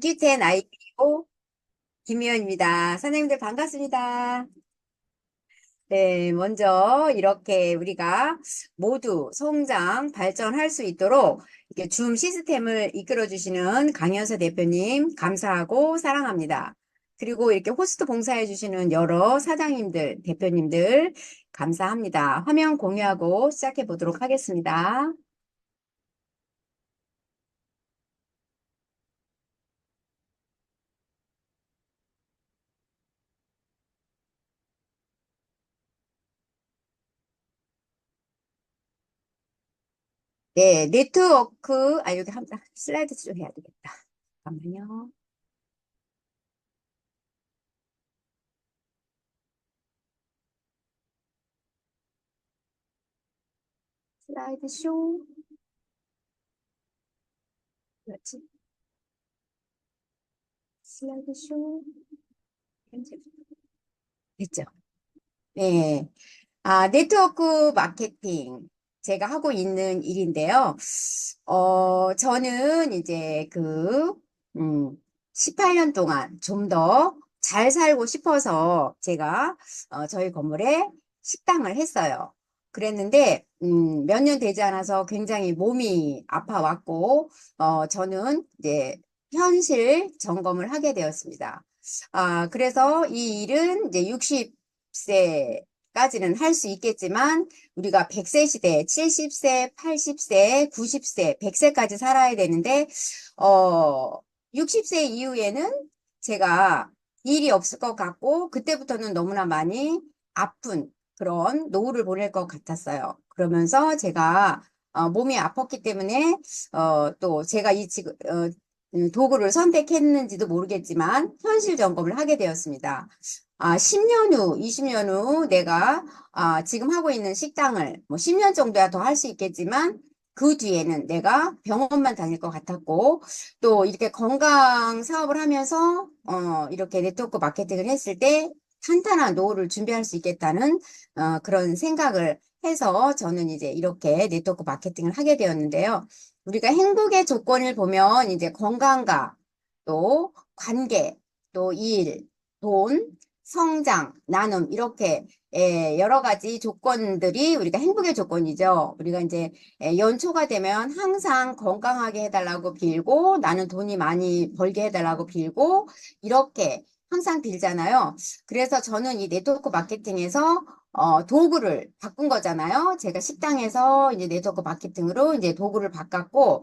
인기텐 아이디오 김미연입니다. 선생님들 반갑습니다. 네, 먼저 이렇게 우리가 모두 성장, 발전할 수 있도록 이렇게 줌 시스템을 이끌어 주시는 강연서 대표님 감사하고 사랑합니다. 그리고 이렇게 호스트 봉사해 주시는 여러 사장님들, 대표님들 감사합니다. 화면 공유하고 시작해 보도록 하겠습니다. 네, 네트워크, 여기 슬라이드 좀 해야 되겠다. 잠깐만요. 슬라이드 쇼. 그렇지. 슬라이드 쇼. 됐죠? 네. 네트워크 마케팅. 제가 하고 있는 일인데요. 저는 이제 18년 동안 좀 더 잘 살고 싶어서 제가, 저희 건물에 식당을 했어요. 그랬는데, 몇 년 되지 않아서 굉장히 몸이 아파왔고, 저는 이제 현실 점검을 하게 되었습니다. 그래서 이 일은 이제 60세까지는 할 수 있겠지만, 우리가 100세 시대, 70세, 80세, 90세, 100세까지 살아야 되는데, 어, 60세 이후에는 제가 일이 없을 것 같고, 그때부터는 너무나 많이 아픈 그런 노후를 보낼 것 같았어요. 그러면서 제가 몸이 아팠기 때문에, 또 제가 도구를 선택했는지도 모르겠지만 현실 점검을 하게 되었습니다. 10년 후, 20년 후 내가 지금 하고 있는 식당을 뭐 10년 정도야 더 할 수 있겠지만 그 뒤에는 내가 병원만 다닐 것 같았고 또 이렇게 건강 사업을 하면서 이렇게 네트워크 마케팅을 했을 때 탄탄한 노후를 준비할 수 있겠다는 그런 생각을 해서 저는 이제 이렇게 네트워크 마케팅을 하게 되었는데요. 우리가 행복의 조건을 보면 이제 건강과 또 관계, 또 일, 돈, 성장, 나눔 이렇게 여러 가지 조건들이 우리가 행복의 조건이죠. 우리가 이제 연초가 되면 항상 건강하게 해달라고 빌고 나는 돈이 많이 벌게 해달라고 빌고 이렇게 항상 빌잖아요. 그래서 저는 이 네트워크 마케팅에서 도구를 바꾼 거잖아요. 제가 식당에서 이제 네트워크 마케팅으로 이제 도구를 바꿨고,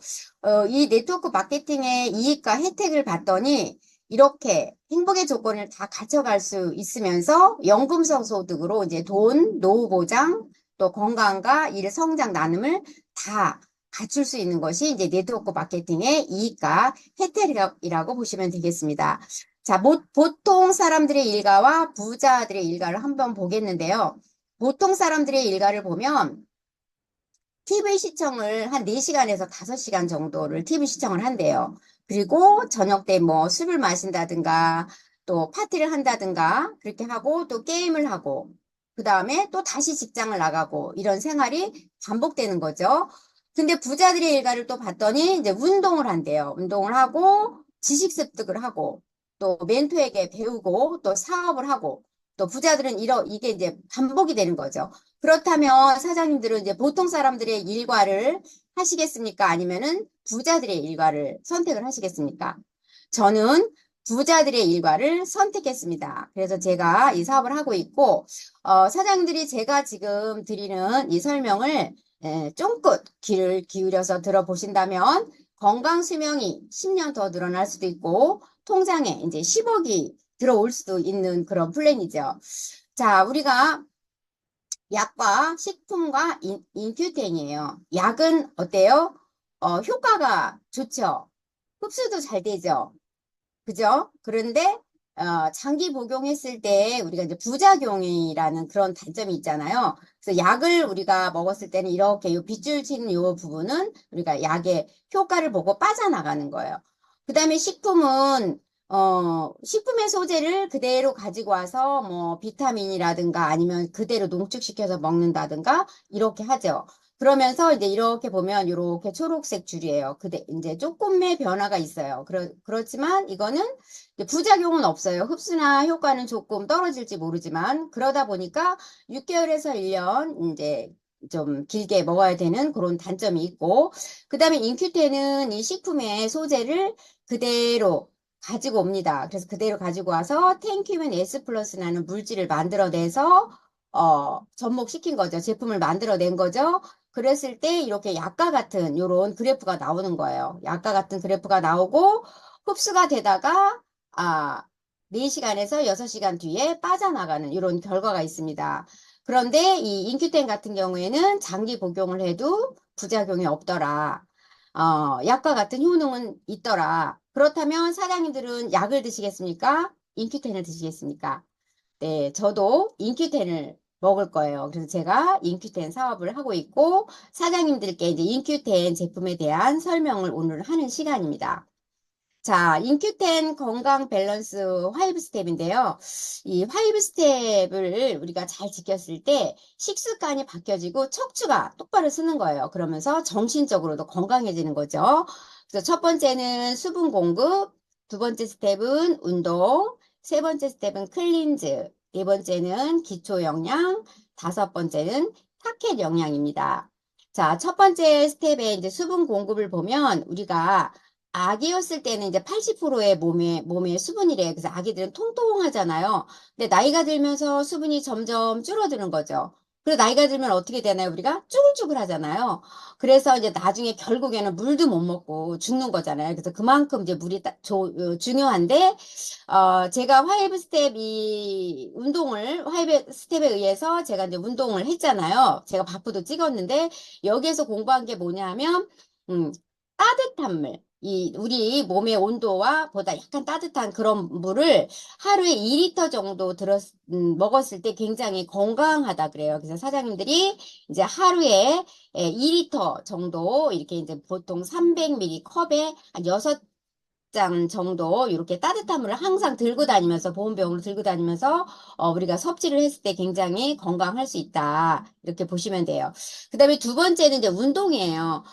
이 네트워크 마케팅의 이익과 혜택을 봤더니, 이렇게 행복의 조건을 다 갖춰갈 수 있으면서 연금성 소득으로 이제 돈, 노후 보장, 또 건강과 일 성장 나눔을 다 갖출 수 있는 것이 이제 네트워크 마케팅의 이익과 혜택이라고 보시면 되겠습니다. 자, 보통 사람들의 일가와 부자들의 일가를 한번 보겠는데요. 보통 사람들의 일가를 보면 TV 시청을 한 4시간에서 5시간 정도를 TV 시청을 한대요. 그리고 저녁 때 뭐 술을 마신다든가 또 파티를 한다든가 그렇게 하고 또 게임을 하고 그 다음에 또 다시 직장을 나가고 이런 생활이 반복되는 거죠. 근데 부자들의 일가를 또 봤더니 이제 운동을 한대요. 운동을 하고 지식 습득을 하고 또 멘토에게 배우고 또 사업을 하고 또 부자들은 이게 이제 반복이 되는 거죠. 그렇다면 사장님들은 이제 보통 사람들의 일과를 하시겠습니까? 아니면은 부자들의 일과를 선택을 하시겠습니까? 저는 부자들의 일과를 선택했습니다. 그래서 제가 이 사업을 하고 있고, 사장님들이 제가 지금 드리는 이 설명을 쫑긋 귀를 기울여서 들어보신다면 건강 수명이 10년 더 늘어날 수도 있고, 통장에 이제 10억이 들어올 수도 있는 그런 플랜이죠. 자, 우리가 약과 식품과 인큐텐이에요. 약은 어때요? 효과가 좋죠. 흡수도 잘 되죠. 그죠? 그런데 장기 복용했을 때 우리가 이제 부작용이라는 그런 단점이 있잖아요. 그래서 약을 우리가 먹었을 때는 이렇게 요 빗줄 치는 요 부분은 우리가 약의 효과를 보고 빠져나가는 거예요. 그 다음에 식품은 식품의 소재를 그대로 가지고 와서 뭐 비타민이라든가 아니면 그대로 농축시켜서 먹는다든가 이렇게 하죠. 그러면서 이제 이렇게 보면 이렇게 초록색 줄이에요. 그대 이제 조금의 변화가 있어요. 그렇지만 이거는 이제 부작용은 없어요. 흡수나 효과는 조금 떨어질지 모르지만 그러다 보니까 6개월에서 1년 이제 좀 길게 먹어야 되는 그런 단점이 있고 그다음에 인큐텐은 이 식품의 소재를 그대로 가지고 옵니다. 그래서 그대로 가지고 와서 텐큐멘 S 플러스라는 물질을 만들어내서 접목시킨 거죠. 제품을 만들어낸 거죠. 그랬을 때 이렇게 약과 같은 요런 그래프가 나오는 거예요. 약과 같은 그래프가 나오고 흡수가 되다가 4시간에서 6시간 뒤에 빠져나가는 이런 결과가 있습니다. 그런데 이 인큐텐 같은 경우에는 장기 복용을 해도 부작용이 없더라. 약과 같은 효능은 있더라. 그렇다면 사장님들은 약을 드시겠습니까? 인큐텐을 드시겠습니까? 네, 저도 인큐텐을 먹을 거예요. 그래서 제가 인큐텐 사업을 하고 있고 사장님들께 이제 인큐텐 제품에 대한 설명을 오늘 하는 시간입니다. 자, 인큐텐 건강 밸런스 5 스텝인데요. 이 5 스텝을 우리가 잘 지켰을 때 식습관이 바뀌어지고 척추가 똑바로 쓰는 거예요. 그러면서 정신적으로도 건강해지는 거죠. 그래서 첫 번째는 수분 공급, 두 번째 스텝은 운동, 세 번째 스텝은 클린즈, 네 번째는 기초 영양, 다섯 번째는 타켓 영양입니다. 자, 첫 번째 스텝에 이제 수분 공급을 보면 우리가 아기였을 때는 이제 80%의 몸에 수분이래요. 그래서 아기들은 통통하잖아요. 근데 나이가 들면서 수분이 점점 줄어드는 거죠. 그리고 나이가 들면 어떻게 되나요? 우리가 쭈글쭈글 하잖아요. 그래서 이제 나중에 결국에는 물도 못 먹고 죽는 거잖아요. 그래서 그만큼 이제 물이 중요한데, 제가 화이브 스텝 화이브 스텝에 의해서 제가 이제 운동을 했잖아요. 제가 바프도 찍었는데, 여기에서 공부한 게 뭐냐면, 음, 따뜻한 물. 우리 몸의 온도와 보다 약간 따뜻한 그런 물을 하루에 2리터 정도 먹었을 때 굉장히 건강하다 그래요. 그래서 사장님들이 이제 하루에 2리터 정도 이렇게 이제 보통 300ml 컵에 한 6잔 정도 이렇게 따뜻한 물을 항상 들고 다니면서 보온병으로 들고 다니면서 우리가 섭취를 했을 때 굉장히 건강할 수 있다. 이렇게 보시면 돼요. 그다음에 두 번째는 이제 운동이에요.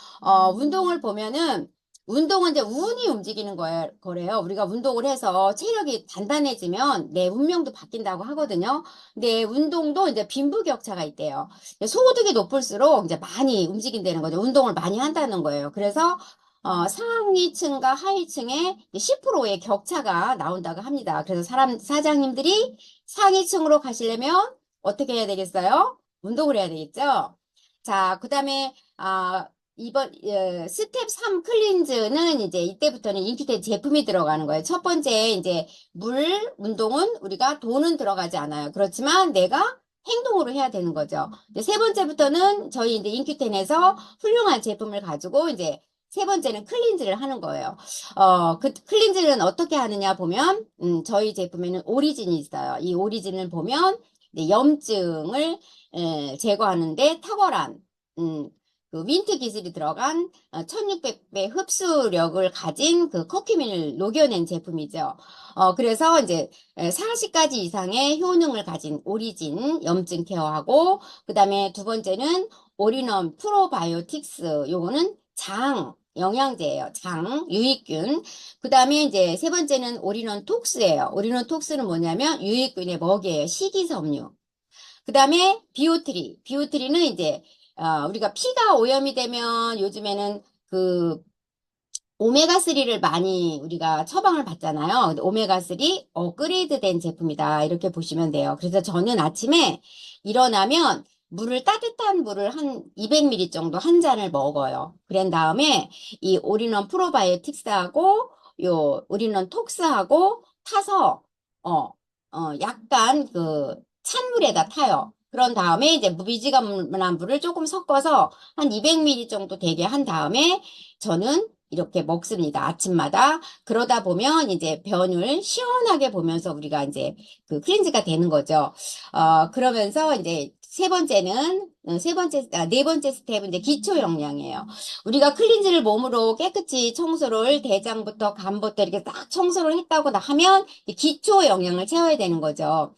운동을 보면은 운동은 이제 운이 움직이는 거래요. 우리가 운동을 해서 체력이 단단해지면 내 운명도 바뀐다고 하거든요. 근데 운동도 이제 빈부격차가 있대요. 소득이 높을수록 이제 많이 움직인다는 거죠. 운동을 많이 한다는 거예요. 그래서 상위층과 하위층의 10%의 격차가 나온다고 합니다. 그래서 사장님들이 상위층으로 가시려면 어떻게 해야 되겠어요? 운동을 해야 되겠죠? 자, 그 다음에, 스텝 3 클린즈는 이제 이때부터는 인큐텐 제품이 들어가는 거예요. 첫 번째, 이제 운동은 우리가 돈은 들어가지 않아요. 그렇지만 내가 행동으로 해야 되는 거죠. 이제 세 번째부터는 저희 이제 인큐텐에서 훌륭한 제품을 가지고 이제 세 번째는 클린즈를 하는 거예요. 그 클린즈는 어떻게 하느냐 보면, 저희 제품에는 오리진이 있어요. 이 오리진을 보면, 이제 염증을 제거하는데 탁월한, 그 윈트 기술이 들어간 1600배 흡수력을 가진 그 커큐민을 녹여낸 제품이죠. 그래서 이제 40가지 이상의 효능을 가진 오리진 염증 케어하고, 그 다음에 두 번째는 올인원 프로바이오틱스, 요거는 장, 영양제예요. 장, 유익균. 그 다음에 이제 세 번째는 올인원 톡스예요. 올인원 톡스는 뭐냐면 유익균의 먹이에요. 식이섬유. 그 다음에 비오트리는 이제 우리가 피가 오염이 되면 요즘에는 그 오메가3를 많이 우리가 처방을 받잖아요. 근데 오메가3 업그레이드 된 제품이다. 이렇게 보시면 돼요. 그래서 저는 아침에 일어나면 따뜻한 물을 한 200ml 정도 한 잔을 먹어요. 그런 다음에 이 올인원 프로바이오틱스하고 요 올인원 톡스하고 타서, 약간 그 찬물에다 타요. 그런 다음에 이제 미지근한 물을 조금 섞어서 한 200ml 정도 되게 한 다음에 저는 이렇게 먹습니다. 아침마다. 그러다 보면 이제 변을 시원하게 보면서 우리가 이제 그 클렌즈가 되는 거죠. 그러면서 이제 네 번째 스텝은 이제 기초 영양이에요. 우리가 클렌즈를 몸으로 깨끗이 청소를 대장부터 간부터 이렇게 딱 청소를 했다고 하면 기초 영양을 채워야 되는 거죠.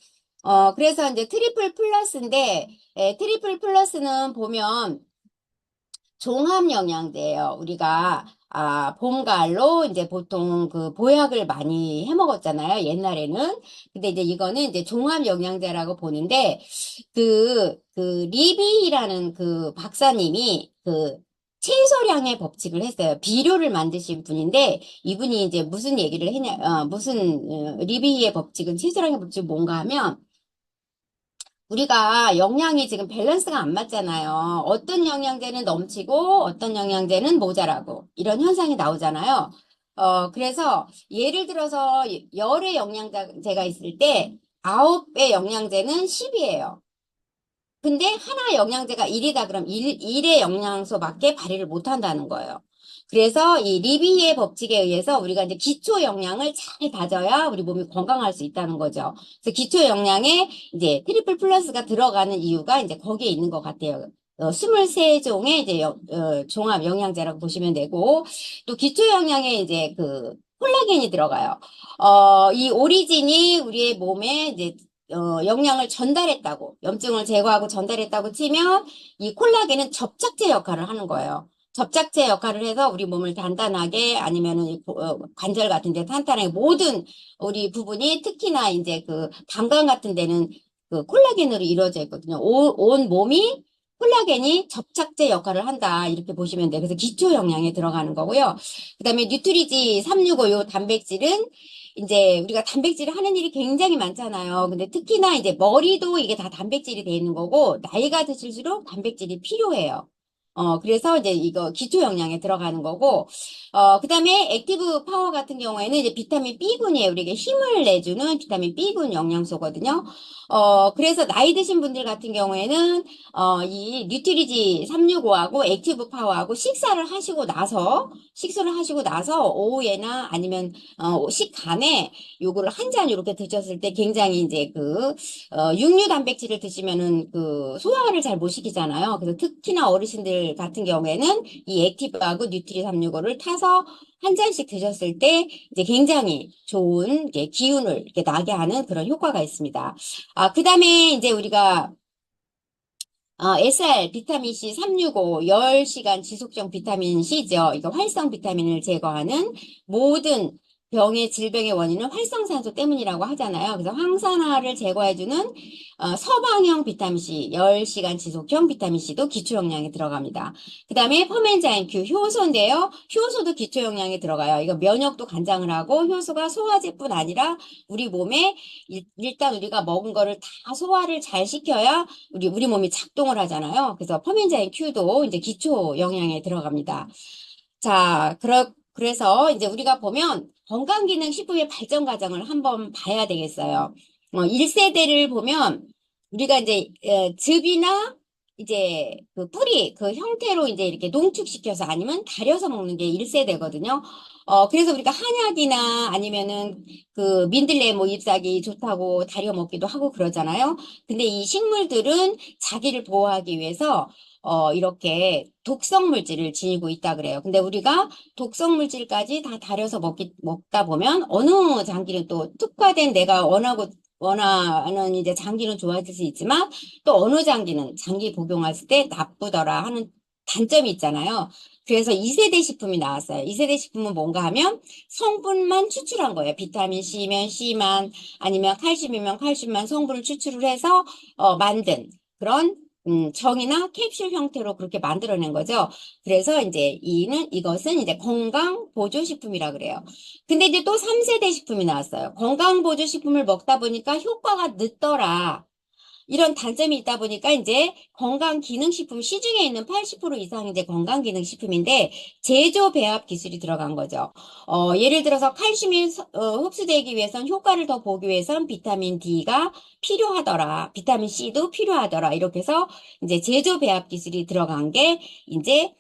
그래서 이제 트리플 플러스인데, 트리플 플러스는 보면 종합 영양제예요. 우리가 봄, 가을로 이제 보통 그 보약을 많이 해 먹었잖아요. 옛날에는. 근데 이제 이거는 이제 종합 영양제라고 보는데 리비라는 그 박사님이 그 채소량의 법칙을 했어요. 비료를 만드신 분인데 이분이 이제 무슨 얘기를 했냐, 리비의 법칙은 채소량의 법칙은 뭔가 하면 우리가 영양이 지금 밸런스가 안 맞잖아요. 어떤 영양제는 넘치고 어떤 영양제는 모자라고 이런 현상이 나오잖아요. 그래서 예를 들어서 열의 영양제가 있을 때 9의 영양제는 10이에요. 근데 하나 영양제가 1이다 그럼 1의 영양소밖에 발휘를 못 한다는 거예요. 그래서 이 리비의 법칙에 의해서 우리가 이제 기초 영양을 잘 다져야 우리 몸이 건강할 수 있다는 거죠. 그래서 기초 영양에 이제 트리플 플러스가 들어가는 이유가 이제 거기에 있는 것 같아요. 23종의 이제 종합 영양제라고 보시면 되고, 또 기초 영양에 이제 그 콜라겐이 들어가요. 이 오리진이 우리의 몸에 이제 영양을 전달했다고, 염증을 제거하고 전달했다고 치면 이 콜라겐은 접착제 역할을 하는 거예요. 접착제 역할을 해서 우리 몸을 단단하게 아니면은 관절 같은 데 탄탄하게 모든 우리 부분이 특히나 이제 그 방광 같은 데는 그 콜라겐으로 이루어져 있거든요. 온 몸이 콜라겐이 접착제 역할을 한다. 이렇게 보시면 돼요. 그래서 기초 영양에 들어가는 거고요. 그다음에 뉴트리지 365 요 단백질은 이제 우리가 단백질을 하는 일이 굉장히 많잖아요. 근데 특히나 이제 머리도 이게 다 단백질이 돼 있는 거고, 나이가 드실수록 단백질이 필요해요. 그래서 이제 이거 기초 영양에 들어가는 거고, 그다음에 액티브 파워 같은 경우에는 이제 비타민 B군이에요. 우리에게 힘을 내주는 비타민 B군 영양소거든요. 그래서 나이 드신 분들 같은 경우에는, 이 뉴트리지 365하고 액티브 파워하고 식사를 하시고 나서 오후에나 아니면 식간에 요거를 한 잔 이렇게 드셨을 때 굉장히 이제 육류 단백질을 드시면은 그 소화를 잘 못 시키잖아요. 그래서 특히나 어르신들 같은 경우에는 이 액티브하고 뉴트리 365를 타서 한 잔씩 드셨을 때 이제 굉장히 좋은 이제 기운을 이렇게 나게 하는 그런 효과가 있습니다. 그다음에 이제 우리가 SR 비타민 C 365 10시간 지속적 비타민 C죠. 이거 활성 비타민을 제거하는 모든 병의 질병의 원인은 활성산소 때문이라고 하잖아요. 그래서 항산화를 제거해주는 서방형 비타민 C 10시간 지속형 비타민 C도 기초 영양에 들어갑니다. 그다음에 퍼멘자인 Q 효소인데요. 효소도 기초 영양에 들어가요. 이거 면역도 간장을 하고 효소가 소화제뿐 아니라 우리 몸에 일단 우리가 먹은 거를 다 소화를 잘 시켜야 우리 몸이 작동을 하잖아요. 그래서 퍼멘자인 Q도 이제 기초 영양에 들어갑니다. 자, 그래서 이제 우리가 보면 건강기능식품의 발전 과정을 한번 봐야 되겠어요. 1세대를 보면 우리가 이제 즙이나 이제 그 뿌리 그 형태로 이제 이렇게 농축시켜서 아니면 달여서 먹는 게 1세대거든요. 그래서 우리가 한약이나 아니면은 그 민들레 뭐 잎사귀 좋다고 달여 먹기도 하고 그러잖아요. 근데 이 식물들은 자기를 보호하기 위해서 이렇게 독성 물질을 지니고 있다 그래요. 근데 우리가 독성 물질까지 다 달여서 먹다 보면 어느 장기는 또 특화된 내가 원하는 이제 장기는 좋아질 수 있지만 또 어느 장기는 장기 복용했을 때 나쁘더라 하는 단점이 있잖아요. 그래서 2세대 식품이 나왔어요. 2세대 식품은 뭔가 하면 성분만 추출한 거예요. 비타민 C면 C만 아니면 칼슘이면 칼슘만 성분을 추출을 해서 만든 그런 정이나 캡슐 형태로 그렇게 만들어낸 거죠. 그래서 이제 이것은 이제 건강 보조 식품이라 그래요. 근데 이제 또 3세대 식품이 나왔어요. 건강 보조 식품을 먹다 보니까 효과가 늦더라. 이런 단점이 있다 보니까 이제 건강기능식품 시중에 있는 80% 이상이 이제 건강기능식품인데 제조 배합 기술이 들어간 거죠. 예를 들어서 칼슘이 흡수되기 위해선 효과를 더 보기 위해선 비타민 D가 필요하더라. 비타민 C도 필요하더라. 이렇게 해서 이제 제조 배합 기술이 들어간 게 이제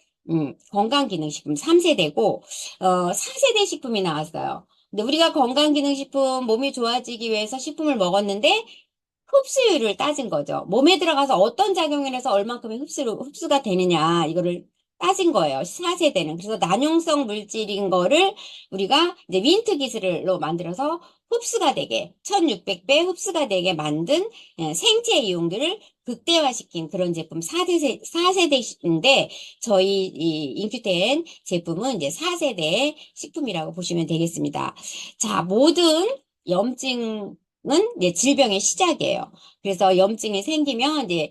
건강기능식품 3세대고 4세대 식품이 나왔어요. 근데 우리가 건강기능식품 몸이 좋아지기 위해서 식품을 먹었는데 흡수율을 따진 거죠. 몸에 들어가서 어떤 작용을 해서 얼만큼의 흡수가 되느냐, 이거를 따진 거예요. 4세대는. 그래서 난용성 물질인 거를 우리가 이제 윈트 기술로 만들어서 흡수가 되게, 1600배 흡수가 되게 만든 생체 이용들을 극대화시킨 그런 제품 4세대인데, 저희 이 인큐텐 제품은 이제 4세대 식품이라고 보시면 되겠습니다. 자, 모든 염증은 이제 질병의 시작이에요. 그래서 염증이 생기면 이제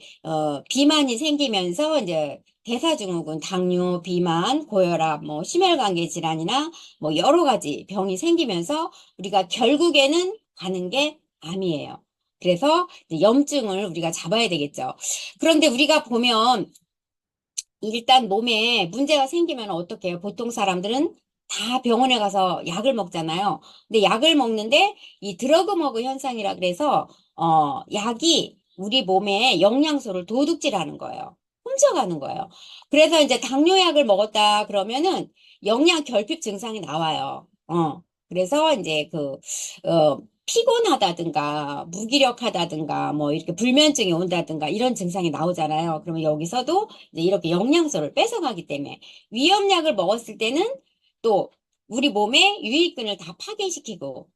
비만이 생기면서 이제 대사증후군, 당뇨, 비만, 고혈압, 뭐 심혈관계 질환이나 뭐 여러 가지 병이 생기면서 우리가 결국에는 가는 게 암이에요. 그래서 이제 염증을 우리가 잡아야 되겠죠. 그런데 우리가 보면 일단 몸에 문제가 생기면 어떻게 해요? 보통 사람들은 다 병원에 가서 약을 먹잖아요. 근데 약을 먹는데 이 드러그 머그 현상이라 그래서 약이 우리 몸에 영양소를 도둑질하는 거예요. 훔쳐가는 거예요. 그래서 이제 당뇨약을 먹었다 그러면은 영양 결핍 증상이 나와요. 그래서 이제 피곤하다든가 무기력하다든가 뭐 이렇게 불면증이 온다든가 이런 증상이 나오잖아요. 그러면 여기서도 이제 이렇게 영양소를 뺏어가기 때문에 위험약을 먹었을 때는 또 우리 몸의 유익균을 다 파괴시키고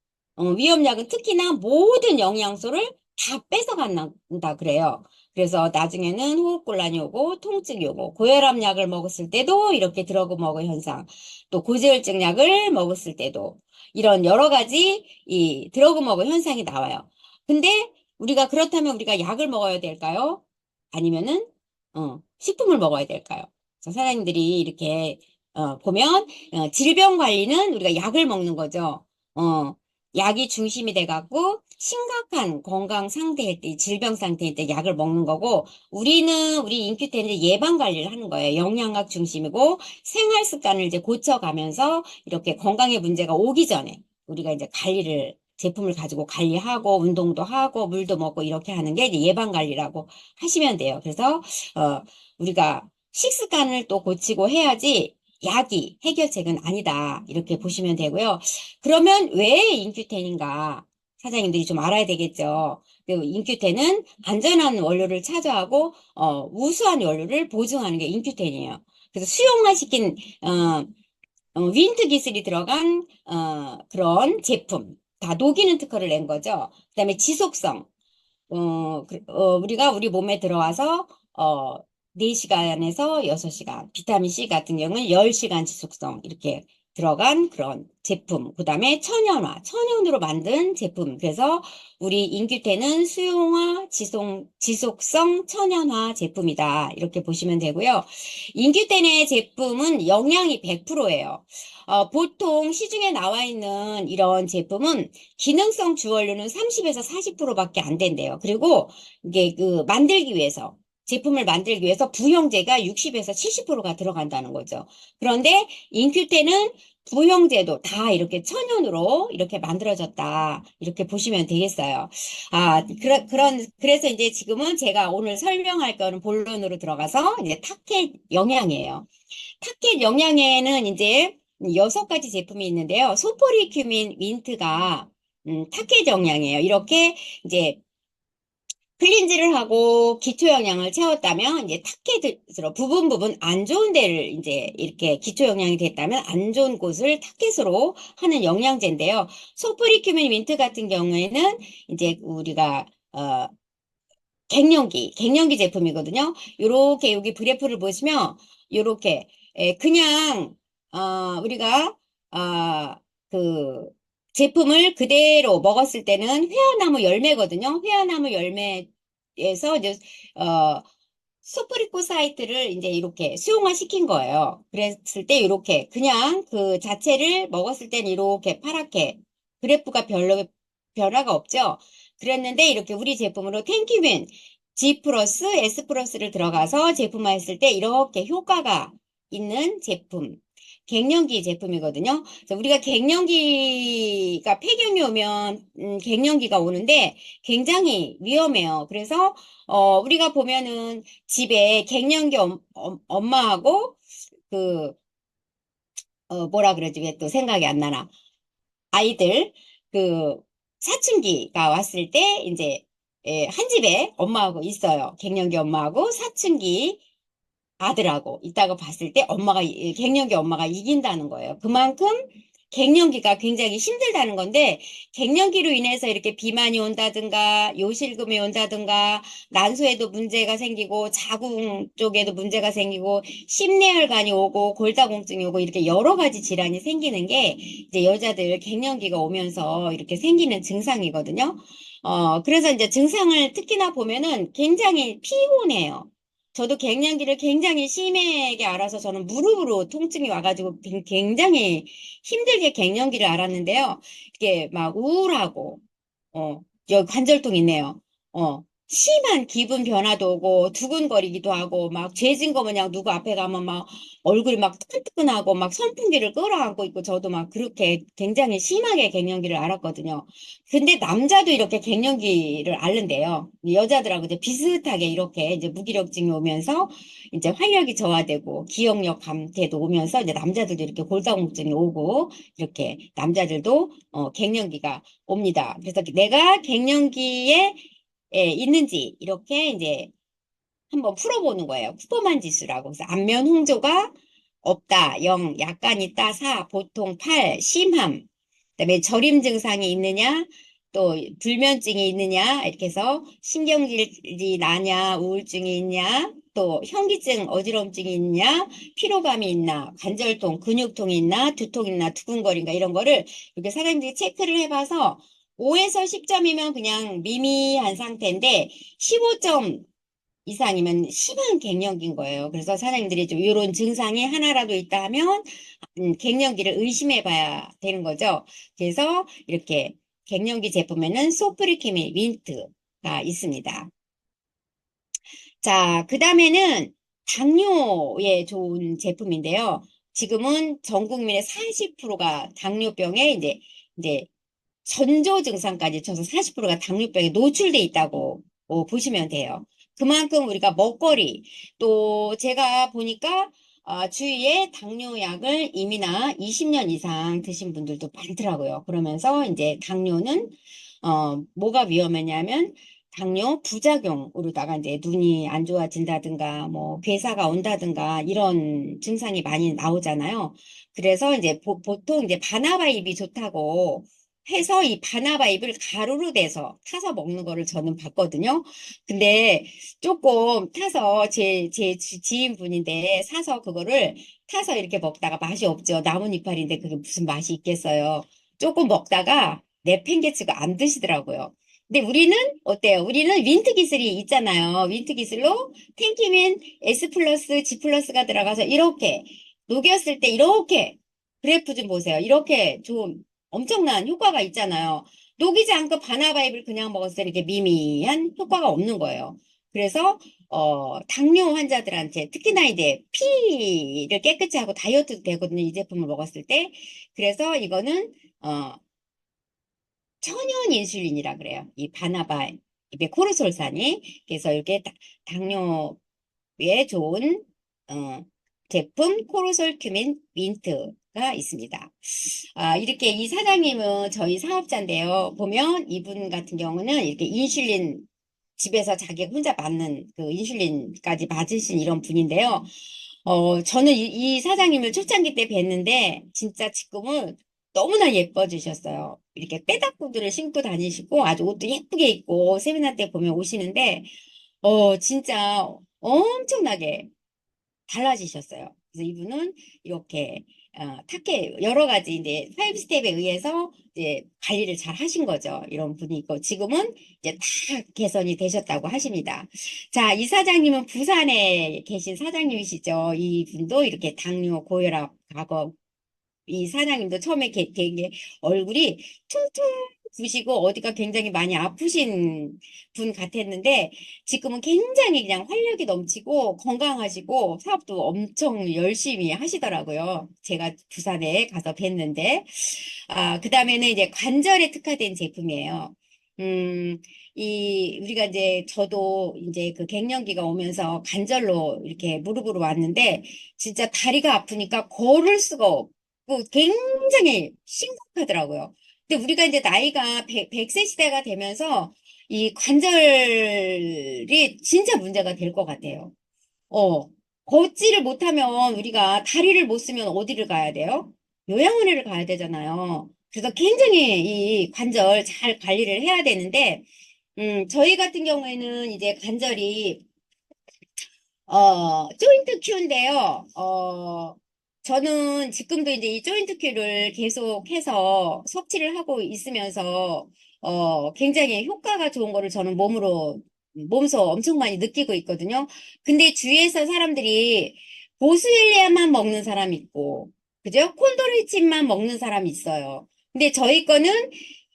위험약은 특히나 모든 영양소를 다 뺏어간다 그래요. 그래서 나중에는 호흡곤란이 오고 통증이 오고 고혈압 약을 먹었을 때도 이렇게 드러그 먹어 현상 또 고지혈증 약을 먹었을 때도 이런 여러 가지 이 드러그 먹어 현상이 나와요. 근데 우리가 그렇다면 우리가 약을 먹어야 될까요? 아니면은 식품을 먹어야 될까요? 사장님들이 이렇게 보면 질병 관리는 우리가 약을 먹는 거죠. 어, 약이 중심이 돼갖고 심각한 건강 상태일 때, 질병 상태일 때 약을 먹는 거고 우리 인큐텐은 예방 관리를 하는 거예요. 영양학 중심이고 생활 습관을 이제 고쳐가면서 이렇게 건강에 문제가 오기 전에 우리가 이제 제품을 가지고 관리하고 운동도 하고 물도 먹고 이렇게 하는 게 이제 예방 관리라고 하시면 돼요. 그래서 우리가 식습관을 또 고치고 해야지 약이 해결책은 아니다. 이렇게 보시면 되고요. 그러면 왜 인큐텐인가? 사장님들이 좀 알아야 되겠죠. 그 인큐텐은 안전한 원료를 차지하고 우수한 원료를 보증하는 게 인큐텐이에요. 그래서 수용화시킨 윈트 기술이 들어간 그런 제품 다 녹이는 특허를 낸 거죠. 그다음에 지속성 우리가 우리 몸에 들어와서, 4시간에서 6시간, 비타민 C 같은 경우는 10시간 지속성, 이렇게 들어간 그런 제품. 그 다음에 천연으로 만든 제품. 그래서 우리 인규테는 수용화, 지속성 천연화 제품이다. 이렇게 보시면 되고요. 인규텐의 제품은 영양이 100%예요. 보통 시중에 나와 있는 이런 제품은 기능성 주원료는 30에서 40%밖에 안 된대요. 그리고 이게 제품을 만들기 위해서 부형제가 60에서 70%가 들어간다는 거죠. 그런데 인큐텐은 부형제도 다 이렇게 천연으로 이렇게 만들어졌다. 이렇게 보시면 되겠어요. 그래서 이제 지금은 제가 오늘 설명할 거는 본론으로 들어가서 이제 타켓 영양이에요. 타켓 영양에는 이제 6가지 제품이 있는데요. 소포리큐민 민트가 타켓 영양이에요. 이렇게 이제 클린즈를 하고 기초 영양을 채웠다면 이제 타켓으로 부분 안 좋은 데를 이제 이렇게 기초 영양이 됐다면 안 좋은 곳을 타켓으로 하는 영양제인데요. 소포리큐민 민트 같은 경우에는 이제 우리가 갱년기 제품이거든요. 요렇게 여기 그래프를 보시면 요렇게 그냥 우리가 그 제품을 그대로 먹었을 때는 회화나무 열매거든요. 회화나무 열매에서 이제 소프리코사이트를 이제 이렇게 수용화 시킨 거예요. 그랬을 때 이렇게 그냥 그 자체를 먹었을 때는 이렇게 파랗게 그래프가 별로 변화가 없죠. 그랬는데 이렇게 우리 제품으로 탱큐민 G 플러스 S 플러스를 들어가서 제품화했을 때 이렇게 효과가 있는 제품. 갱년기 제품이거든요. 그래서 우리가 갱년기가 폐경이 오면 갱년기가 오는데 굉장히 위험해요. 그래서 우리가 보면은 집에 갱년기 엄마하고 그 뭐라 그러지 왜 또 생각이 안 나나 아이들 그 사춘기가 왔을 때 이제 한 집에 엄마하고 있어요. 갱년기 엄마하고 사춘기 아들하고 있다고 봤을 때 갱년기 엄마가 이긴다는 거예요. 그만큼 갱년기가 굉장히 힘들다는 건데, 갱년기로 인해서 이렇게 비만이 온다든가, 요실금이 온다든가, 난소에도 문제가 생기고, 자궁 쪽에도 문제가 생기고, 심내혈관이 오고, 골다공증이 오고, 이렇게 여러 가지 질환이 생기는 게, 이제 여자들 갱년기가 오면서 이렇게 생기는 증상이거든요. 그래서 이제 증상을 특히나 보면은 굉장히 피곤해요. 저도 갱년기를 굉장히 심하게 알아서 저는 무릎으로 통증이 와가지고 굉장히 힘들게 갱년기를 알았는데요. 이게 막 우울하고, 어, 여기 관절통 있네요. 심한 기분 변화도 오고, 두근거리기도 하고, 막 죄진 거 마냥 누구 앞에 가면 막 얼굴이 막 뜨끈뜨끈하고, 막 선풍기를 끌어안고 있고, 저도 막 그렇게 굉장히 심하게 갱년기를 앓았거든요. 근데 남자도 이렇게 갱년기를 앓는데요. 여자들하고 이제 비슷하게 이렇게 이제 무기력증이 오면서 이제 활력이 저하되고, 기억력 감퇴도 오면서 이제 남자들도 이렇게 골다공증이 오고, 이렇게 남자들도 갱년기가 옵니다. 그래서 내가 갱년기에 있는지 이렇게 이제 한번 풀어보는 거예요. 쿠퍼만 지수라고. 그래서 안면 홍조가 없다, 0, 약간 있다, 4, 보통 8, 심함. 그다음에 저림 증상이 있느냐, 또 불면증이 있느냐, 이렇게 해서 신경질이 나냐, 우울증이 있냐, 또 현기증, 어지럼증이 있냐, 피로감이 있나, 관절통, 근육통이 있나, 두통이 있나, 두근거린가 이런 거를 이렇게 사람들이 체크를 해봐서 5에서 10점이면 그냥 미미한 상태인데 15점 이상이면 심한 갱년기인 거예요. 그래서 사장님들이 좀 이런 증상이 하나라도 있다 하면 갱년기를 의심해 봐야 되는 거죠. 그래서 이렇게 갱년기 제품에는 소프리케미 민트가 있습니다. 자, 그 다음에는 당뇨에 좋은 제품인데요. 지금은 전 국민의 40%가 당뇨병에 이제 전조 증상까지 쳐서 40%가 당뇨병에 노출돼 있다고 보시면 돼요. 그만큼 우리가 먹거리, 또 제가 보니까 주위에 당뇨약을 이미나 20년 이상 드신 분들도 많더라고요. 그러면서 이제 당뇨는 뭐가 위험하냐면 당뇨 부작용으로다가 이제 눈이 안 좋아진다든가 뭐 괴사가 온다든가 이런 증상이 많이 나오잖아요. 그래서 이제 보통 이제 바나바잎이 좋다고 해서 이 바나바잎을 가루로 내서 타서 먹는 거를 저는 봤거든요. 근데 조금 타서 제 지인분인데 사서 그거를 타서 이렇게 먹다가 맛이 없죠. 나뭇이파리인데 그게 무슨 맛이 있겠어요. 조금 먹다가 내팽개치고 안 드시더라고요. 근데 우리는 어때요? 우리는 윈트 기술이 있잖아요. 윈트 기술로 텐키민 S 플러스 G 플러스가 들어가서 이렇게 녹였을 때 이렇게 그래프 좀 보세요. 이렇게 좀 엄청난 효과가 있잖아요. 녹이지 않고 바나바잎을 그냥 먹었을 때 이렇게 미미한 효과가 없는 거예요. 그래서 당뇨 환자들한테 특히나 이제 피를 깨끗이 하고 다이어트도 되거든요. 이 제품을 먹었을 때. 그래서 이거는 어, 천연 인슐린이라 그래요. 이 바나바잎의 코르솔산이. 그래서 이렇게 당뇨에 좋은 어, 제품 코르솔 큐민 민트가 있습니다. 이렇게 이 사장님은 저희 사업자인데요. 보면 이분 같은 경우는 이렇게 인슐린 집에서 자기 혼자 맞는 그 인슐린까지 맞으신 이런 분인데요. 저는 이 사장님을 초창기 때 뵀는데 진짜 지금은 너무나 예뻐지셨어요. 이렇게 빼닭구두를 신고 다니시고 아주 옷도 예쁘게 입고 세미나 때 보면 오시는데 진짜 엄청나게 달라지셨어요. 그래서 이분은 이렇게 탁해 여러 가지 이제 5 스텝에 의해서 이제 관리를 잘 하신 거죠. 이런 분이 있고 지금은 이제 다 개선이 되셨다고 하십니다. 자, 이 사장님은 부산에 계신 사장님이시죠. 이 분도 이렇게 당뇨 고혈압 과거 이 사장님도 처음에 되게 얼굴이 퉁퉁 부시고 어디가 굉장히 많이 아프신 분 같았는데 지금은 굉장히 그냥 활력이 넘치고 건강하시고 사업도 엄청 열심히 하시더라고요. 제가 부산에 가서 뵀는데 그다음에는 이제 관절에 특화된 제품이에요. 음, 우리가 이제 저도 이제 그 갱년기가 오면서 관절로 이렇게 무릎으로 왔는데 진짜 다리가 아프니까 걸을 수가 굉장히 심각하더라고요. 근데 우리가 이제 나이가 100세 시대가 되면서 이 관절이 진짜 문제가 될 것 같아요. 어, 걷지를 못하면 우리가 다리를 못 쓰면 어디를 가야 돼요? 요양원을 가야 되잖아요. 그래서 굉장히 이 관절 잘 관리를 해야 되는데, 저희 같은 경우에는 이제 관절이 조인트 큐인데요. 저는 지금도 이제 이 조인트 큐를 계속해서 섭취를 하고 있으면서, 굉장히 효과가 좋은 거를 저는 몸소 엄청 많이 느끼고 있거든요. 근데 주위에서 사람들이 보스웰리아만 먹는 사람 있고, 그죠? 콘도리친만 먹는 사람이 있어요. 근데 저희 거는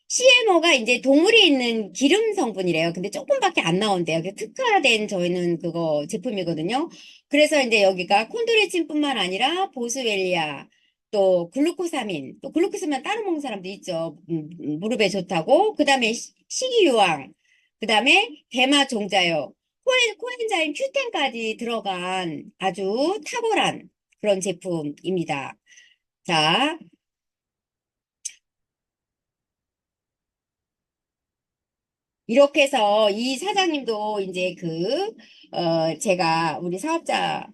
CMO가 이제 동물에 있는 기름 성분이래요. 근데 조금밖에 안 나온대요. 특화된 저희는 그거 제품이거든요. 그래서 이제 여기가 콘드로이친뿐만 아니라 보스웰리아, 또 글루코사민, 또 글루코사민 따로 먹는 사람도 있죠. 무릎에 좋다고. 그 다음에 식이유황, 그 다음에 대마 종자요. 코엔자임 Q10까지 들어간 아주 탁월한 그런 제품입니다. 자, 이렇게 해서 이 사장님도 이제 제가 우리 사업자,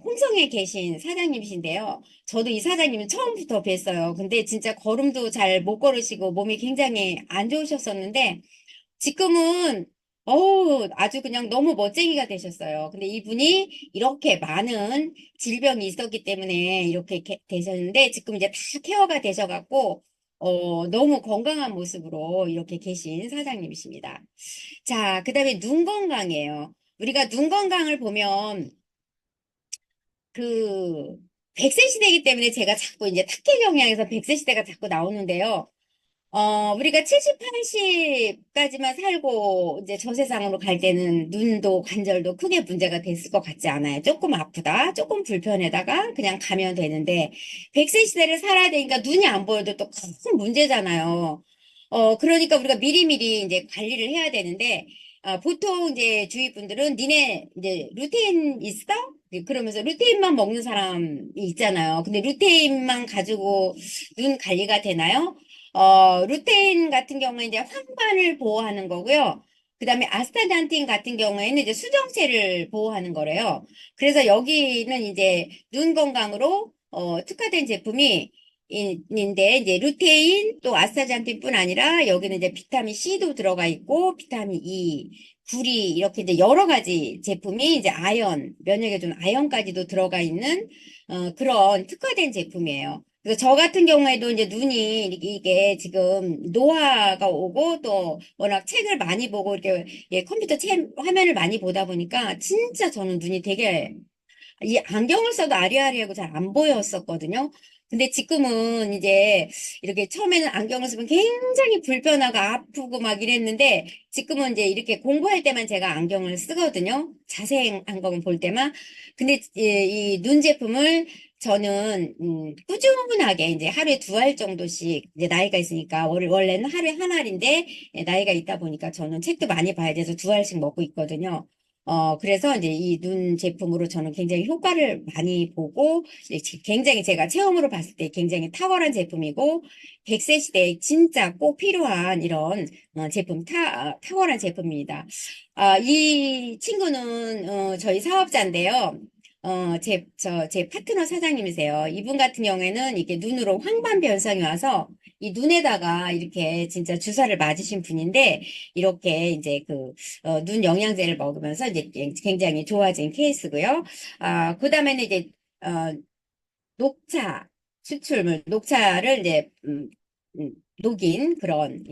홍성에 계신 사장님이신데요. 저도 이 사장님은 처음부터 뵀어요. 근데 진짜 걸음도 잘 못 걸으시고 몸이 굉장히 안 좋으셨었는데 지금은 아주 그냥 너무 멋쟁이가 되셨어요. 근데 이분이 이렇게 많은 질병이 있었기 때문에 이렇게 되셨는데 지금 이제 다 케어가 되셔갖고 너무 건강한 모습으로 이렇게 계신 사장님이십니다. 자, 그다음에 눈 건강이에요. 우리가 눈 건강을 보면 그 100세 시대이기 때문에 제가 자꾸 이제 탁계 경향에서 100세 시대가 자꾸 나오는데요. 우리가 70, 80까지만 살고 이제 저 세상으로 갈 때는 눈도 관절도 크게 문제가 됐을 것 같지 않아요. 조금 아프다, 조금 불편하다가 그냥 가면 되는데 100세 시대를 살아야 되니까 눈이 안 보여도 또 큰 문제잖아요. 그러니까 우리가 미리미리 이제 관리를 해야 되는데 보통 이제 주위 분들은 니네 이제 루테인 있어? 그러면서 루테인만 먹는 사람이 있잖아요. 근데 루테인만 가지고 눈 관리가 되나요? 루테인 같은 경우에 이제 황반을 보호하는 거고요. 그 다음에 아스타잔틴 같은 경우에는 이제 수정체를 보호하는 거래요. 그래서 여기는 이제 눈 건강으로 특화된 제품이 인데 이제 루테인 또 아스타잔틴뿐 아니라 여기는 이제 비타민 C도 들어가 있고 비타민 E, 구리 이렇게 이제 여러 가지 제품이 이제 아연 면역에 좋은 아연까지도 들어가 있는 그런 특화된 제품이에요. 그래서 저 같은 경우에도 이제 눈이 이게 지금 노화가 오고 또 워낙 책을 많이 보고 이렇게 컴퓨터 화면을 많이 보다 보니까 진짜 저는 눈이 되게 이 안경을 써도 아리아리하고 잘 안 보였었거든요. 근데 지금은 이제 이렇게 처음에는 안경을 쓰면 굉장히 불편하고 아프고 막 이랬는데 지금은 이제 이렇게 공부할 때만 제가 안경을 쓰거든요. 자세한 거만 볼 때만. 근데 이 눈 제품을 저는 꾸준하게 이제 하루에 2알 정도씩 이제 나이가 있으니까 원래는 하루에 한 알인데 나이가 있다 보니까 저는 책도 많이 봐야 돼서 2알씩 먹고 있거든요. 그래서 이제 이 눈 제품으로 저는 굉장히 효과를 많이 보고, 이제 굉장히 제가 체험으로 봤을 때 굉장히 탁월한 제품이고, 100세 시대에 진짜 꼭 필요한 이런 제품, 탁월한 제품입니다. 이 친구는 저희 사업자인데요. 제 파트너 사장님이세요. 이분 같은 경우에는 이게 눈으로 황반 변성이 와서 이 눈에다가 이렇게 진짜 주사를 맞으신 분인데, 이렇게 이제 눈 영양제를 먹으면서 이제 굉장히 좋아진 케이스고요. 그 다음에는 이제, 어, 녹차, 추출물, 녹차를 이제, 녹인 그런,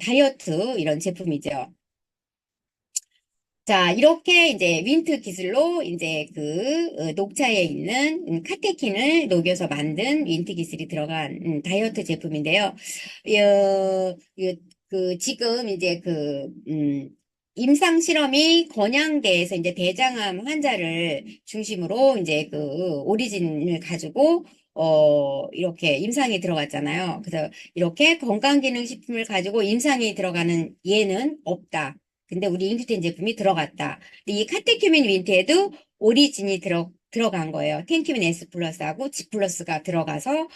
다이어트 이런 제품이죠. 자, 이렇게 이제 윈트 기술로 이제 녹차에 있는 카테킨을 녹여서 만든 윈트 기술이 들어간 다이어트 제품인데요. 지금 이제 임상 실험이 건양대에서 이제 대장암 환자를 중심으로 이제 오리진을 가지고 이렇게 임상이 들어갔잖아요. 그래서 이렇게 건강기능식품을 가지고 임상이 들어가는 예는 없다. 근데 우리 인큐텐 제품이 들어갔다. 근데 이 카테큐민 윈트에도 오리진이 들어간 거예요. 텐큐민 S 플러스하고 G 플러스가 들어가서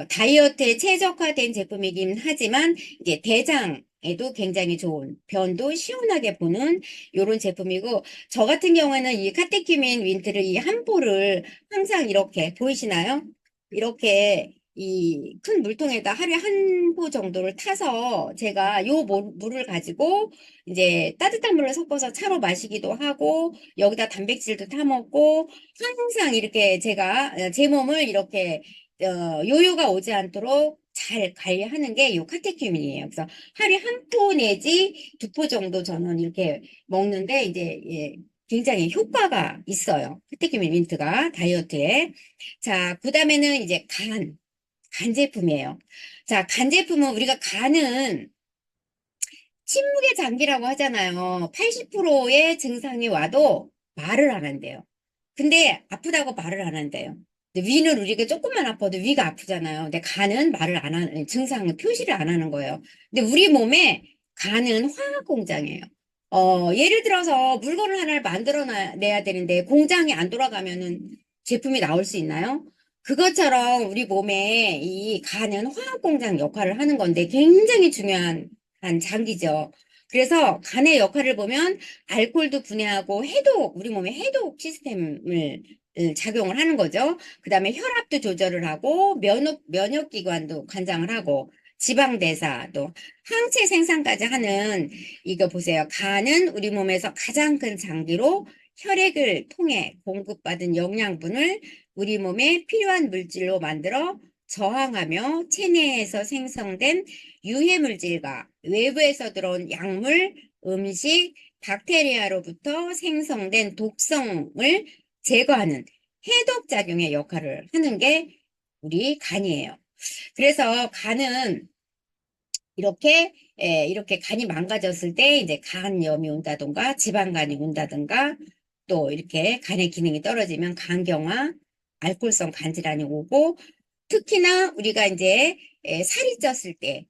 다이어트에 최적화된 제품이긴 하지만 이제 대장에도 굉장히 좋은 변도 시원하게 보는 이런 제품이고 저 같은 경우에는 이 카테큐민 윈트를 이 한 포를 항상 이렇게 보이시나요? 이렇게 이 큰 물통에다 하루에 한 포 정도를 타서 제가 요 물을 가지고 이제 따뜻한 물을 섞어서 차로 마시기도 하고 여기다 단백질도 타먹고 항상 이렇게 제가 제 몸을 이렇게 요요가 오지 않도록 잘 관리하는 게 요 카테큐민이에요. 그래서 하루에 한 포 내지 두 포 정도 저는 이렇게 먹는데 이제 예, 굉장히 효과가 있어요. 카테큐민 민트가 다이어트에. 자, 그다음에는 이제 간 제품이에요. 자, 간 제품은 우리가 간은 침묵의 장기라고 하잖아요. 80%의 증상이 와도 말을 안 한대요. 근데 아프다고 말을 안 한대요. 근데 위는 우리가 조금만 아파도 위가 아프잖아요. 근데 간은 말을 안 하는, 증상을 표시를 안 하는 거예요. 근데 우리 몸에 간은 화학 공장이에요. 예를 들어서 물건을 하나를 만들어내야 되는데 공장이 안 돌아가면은 제품이 나올 수 있나요? 그것처럼 우리 몸에 이 간은 화학 공장 역할을 하는 건데 굉장히 중요한 장기죠. 그래서 간의 역할을 보면 알코올도 분해하고 해독, 우리 몸의 해독 시스템을 작용을 하는 거죠. 그 다음에 혈압도 조절을 하고 면역기관도 관장을 하고 지방대사 또 항체 생산까지 하는 이거 보세요. 간은 우리 몸에서 가장 큰 장기로 혈액을 통해 공급받은 영양분을 우리 몸에 필요한 물질로 만들어 저항하며 체내에서 생성된 유해 물질과 외부에서 들어온 약물, 음식, 박테리아로부터 생성된 독성을 제거하는 해독작용의 역할을 하는 게 우리 간이에요. 그래서 간은 이렇게 간이 망가졌을 때 이제 간염이 온다든가 지방간이 온다든가 또 이렇게 간의 기능이 떨어지면 간경화, 알코올성 간질환이 오고 특히나 우리가 이제 살이 쪘을 때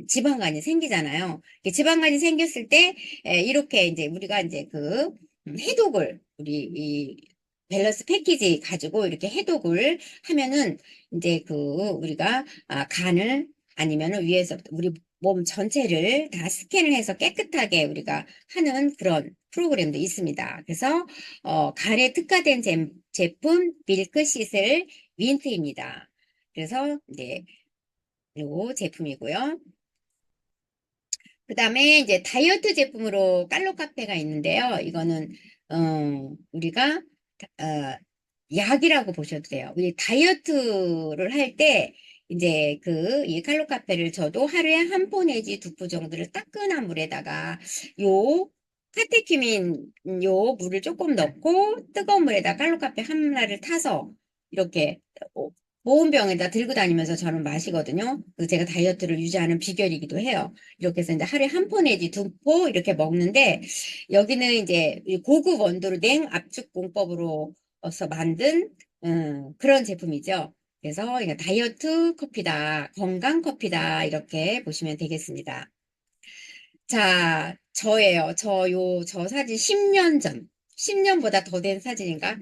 지방간이 생기잖아요. 지방간이 생겼을 때 이렇게 이제 우리가 이제 그 해독을 우리 이 밸런스 패키지 가지고 이렇게 해독을 하면은 이제 그 우리가 간을 아니면은 위에서부터 우리 몸 전체를 다 스캔을 해서 깨끗하게 우리가 하는 그런 프로그램도 있습니다. 그래서 간에 특화된 제품 밀크시슬 윈트입니다. 그래서 네, 요 제품이고요. 그 다음에 이제 다이어트 제품으로 깔로 카페가 있는데요. 이거는 우리가 약이라고 보셔도 돼요. 우리 다이어트를 할 때 이제 이 칼로 카페를 저도 하루에 한 포 내지 두 포 정도를 따끈한 물에다가 요 카테큐민 요 물을 조금 넣고 뜨거운 물에다 칼로 카페 하나를 타서 이렇게 보온병에다 들고 다니면서 저는 마시거든요. 그 제가 다이어트를 유지하는 비결이기도 해요. 이렇게 해서 이제 하루에 한 포 내지 두 포 이렇게 먹는데 여기는 이제 고급 원두로 냉 압축 공법으로 어서 만든 그런 제품이죠. 그래서 이거 다이어트 커피다, 건강 커피다 이렇게 보시면 되겠습니다. 자, 저예요. 저 사진 10년 전, 10년보다 더 된 사진인가?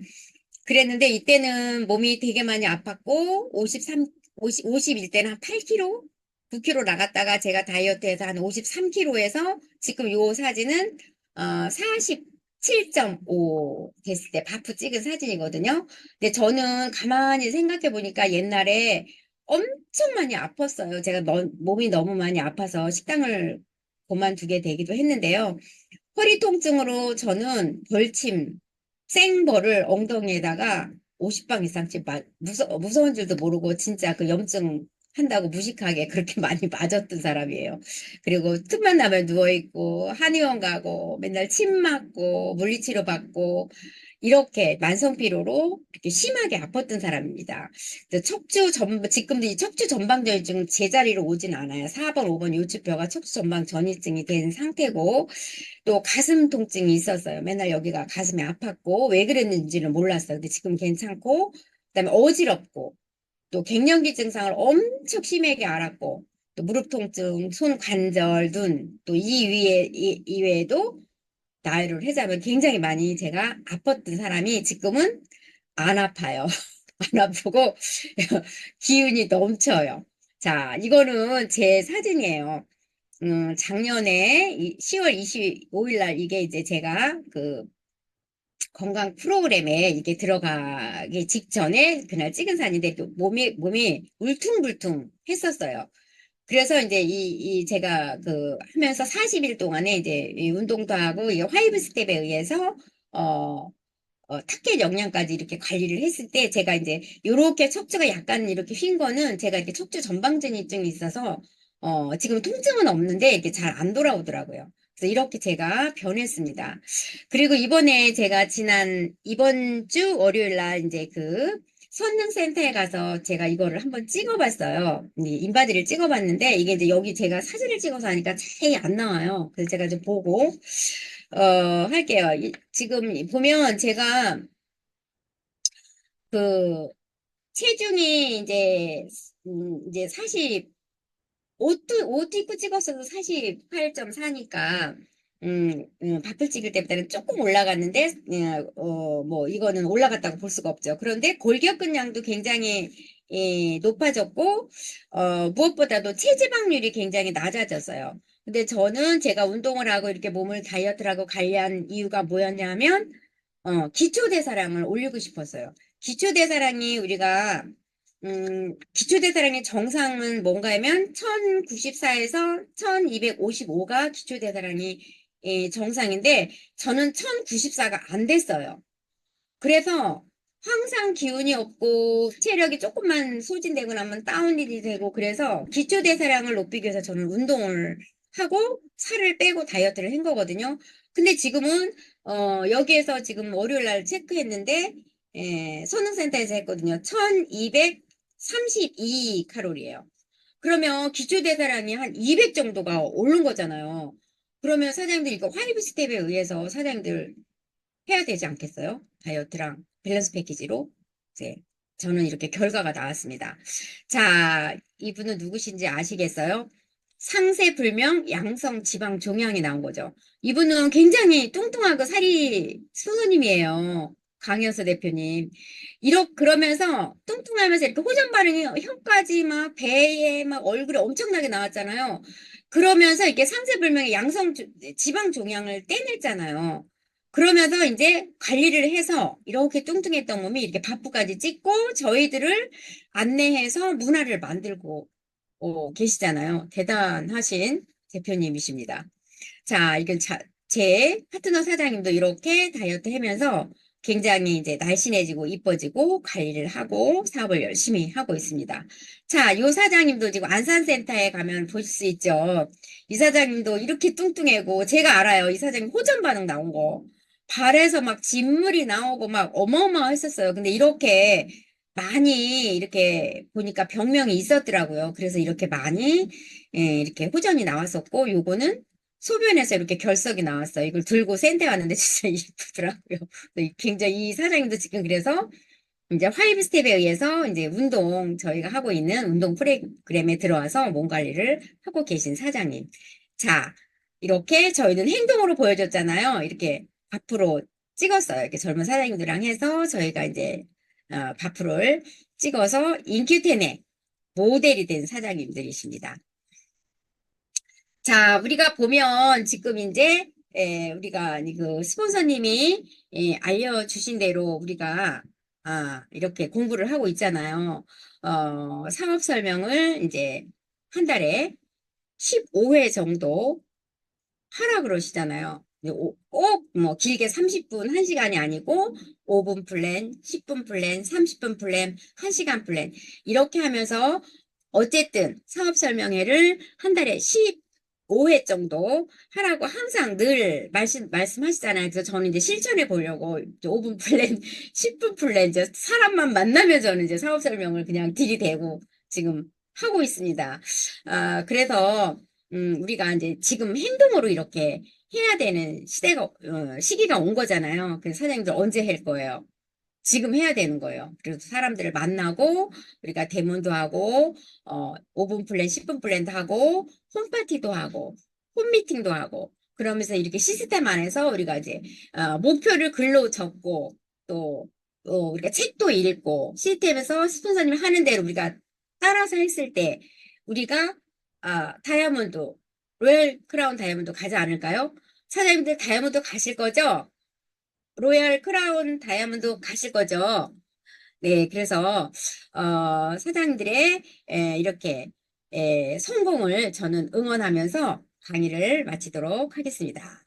그랬는데 이때는 몸이 되게 많이 아팠고 50일 때는 한 8kg, 9kg 나갔다가 제가 다이어트해서 한 53kg에서 지금 요 사진은 47.5 됐을 때 바프 찍은 사진이거든요. 근데 저는 가만히 생각해 보니까 옛날에 엄청 많이 아팠어요. 제가 몸이 너무 많이 아파서 식당을 그만두게 되기도 했는데요. 허리 통증으로 저는 생벌을 엉덩이에다가 50방 이상씩 무서운 줄도 모르고 진짜 그 염증 한다고 무식하게 그렇게 많이 맞았던 사람이에요. 그리고 틈만 나면 누워있고 한의원 가고 맨날 침 맞고 물리치료 받고 이렇게 만성피로로 이렇게 심하게 아팠던 사람입니다. 지금도 이 척추 전방전이증 제자리로 오진 않아요. 4번, 5번 요추뼈가 척추 전방 전이증이 된 상태고 또 가슴 통증이 있었어요. 맨날 여기가 가슴이 아팠고 왜 그랬는지는 몰랐어요. 근데 지금 괜찮고 그다음에 어지럽고 또 갱년기 증상을 엄청 심하게 앓았고 또 무릎 통증, 손 관절, 눈 또 이 외에도 나이를 하자면 굉장히 많이 제가 아팠던 사람이 지금은 안 아파요. 안 아프고 기운이 넘쳐요. 자, 이거는 제 사진이에요. 작년에 10월 25일 날 이게 이제 제가 그 건강 프로그램에 이게 들어가기 직전에 그날 찍은 사진인데 또 몸이 울퉁불퉁 했었어요. 그래서 이제 이 제가 그 하면서 40일 동안에 이제 이 운동도 하고 이 화이브 스텝에 의해서 어, 타켓 영양까지 이렇게 관리를 했을 때 제가 이제 요렇게 척추가 약간 이렇게 휜 거는 제가 이렇게 척추 전방전이증이 있어서 지금 통증은 없는데 이게 잘 안 돌아오더라고요. 그래서 이렇게 제가 변했습니다. 그리고 이번에 제가 이번 주 월요일 날 이제 그 선능센터에 가서 제가 이거를 한번 찍어봤어요. 이 인바디를 찍어봤는데 이게 이제 여기 제가 사진을 찍어서 하니까 자세히 안 나와요. 그래서 제가 좀 보고 할게요. 지금 보면 제가 그 체중이 이제 옷 입고 찍었어도 48.4니까, 밥을 찍을 때보다는 조금 올라갔는데, 뭐, 이거는 올라갔다고 볼 수가 없죠. 그런데 골격근량도 굉장히, 높아졌고, 무엇보다도 체지방률이 굉장히 낮아졌어요. 근데 저는 제가 운동을 하고 이렇게 몸을 다이어트를 하고 관리한 이유가 뭐였냐면, 기초대사량을 올리고 싶었어요. 기초대사량이 우리가 기초대사량의 정상은 뭔가 하면 1094에서 1255가 기초대사량이 정상인데 저는 1094가 안 됐어요. 그래서 항상 기운이 없고 체력이 조금만 소진되고 나면 다운이 되고 그래서 기초대사량을 높이기 위해서 저는 운동을 하고 살을 빼고 다이어트를 한 거거든요. 근데 지금은 여기에서 지금 월요일 날 체크했는데 선흥센터에서 했거든요. 1232 칼로리예요. 그러면 기초대사량이 한 200 정도가 오른 거잖아요. 그러면 사장님들 이거 화이브 스텝에 의해서 사장님들 해야 되지 않겠어요? 다이어트랑 밸런스 패키지로. 이제 저는 이렇게 결과가 나왔습니다. 자, 이분은 누구신지 아시겠어요? 상세불명 양성 지방 종양이 나온 거죠. 이분은 굉장히 뚱뚱하고 살이 스님이에요. 강현서 대표님. 그러면서 뚱뚱하면서 이렇게 호전 반응이 혀까지 막 배에 막 얼굴에 엄청나게 나왔잖아요. 그러면서 이렇게 상세불명의 지방 종양을 떼냈잖아요. 그러면서 이제 관리를 해서 이렇게 뚱뚱했던 몸이 이렇게 바프까지 찍고 저희들을 안내해서 문화를 만들고 계시잖아요. 대단하신 대표님이십니다. 자, 이건 제 파트너 사장님도 이렇게 다이어트 하면서 굉장히 이제 날씬해지고 이뻐지고 관리를 하고 사업을 열심히 하고 있습니다. 자, 요 사장님도 지금 안산센터에 가면 보실 수 있죠. 이 사장님도 이렇게 뚱뚱하고 제가 알아요. 이 사장님 호전 반응 나온 거. 발에서 막 진물이 나오고 막 어마어마했었어요. 근데 이렇게 많이 이렇게 보니까 병명이 있었더라고요. 그래서 이렇게 많이 이렇게 호전이 나왔었고 요거는 소변에서 이렇게 결석이 나왔어요. 이걸 들고 센터 왔는데 진짜 이쁘더라고요. 굉장히 이 사장님도 지금 그래서 이제 화이브 스텝에 의해서 이제 저희가 하고 있는 운동 프로그램에 들어와서 몸 관리를 하고 계신 사장님. 자, 이렇게 저희는 행동으로 보여줬잖아요. 이렇게 앞으로 찍었어요. 이렇게 젊은 사장님들이랑 해서 저희가 이제 바프를 찍어서 인큐텐의 모델이 된 사장님들이십니다. 자, 우리가 보면 지금 이제 우리가 그 스폰서님이 알려주신 대로 우리가 이렇게 공부를 하고 있잖아요. 사업 설명을 이제 한 달에 15회 정도 하라 그러시잖아요. 꼭 뭐 길게 30분, 1시간이 아니고 5분 플랜, 10분 플랜, 30분 플랜, 1시간 플랜 이렇게 하면서 어쨌든 사업 설명회를 한 달에 15회 정도 하라고 항상 늘 말씀하시잖아요. 그래서 저는 이제 실천해 보려고 5분 플랜, 10분 플랜 이제 사람만 만나면 저는 이제 사업 설명을 그냥 들이대고 지금 하고 있습니다. 그래서 우리가 이제 지금 행동으로 이렇게 해야 되는 시기가 온 거잖아요. 그래서 사장님들 언제 할 거예요? 지금 해야 되는 거예요. 그래서 사람들을 만나고, 우리가 대면도 하고, 5분 플랜, 10분 플랜도 하고, 홈파티도 하고, 홈미팅도 하고, 그러면서 이렇게 시스템 안에서 우리가 이제 목표를 글로 적고 또 우리가 책도 읽고 시스템에서 스폰서님이 하는 대로 우리가 따라서 했을 때 우리가 다이아몬드 로얄 크라운 다이아몬드 가지 않을까요? 사장님들 다이아몬드 가실 거죠? 로얄 크라운 다이아몬드 가실 거죠? 네, 그래서 사장님들의 이렇게 성공을 저는 응원하면서 강의를 마치도록 하겠습니다.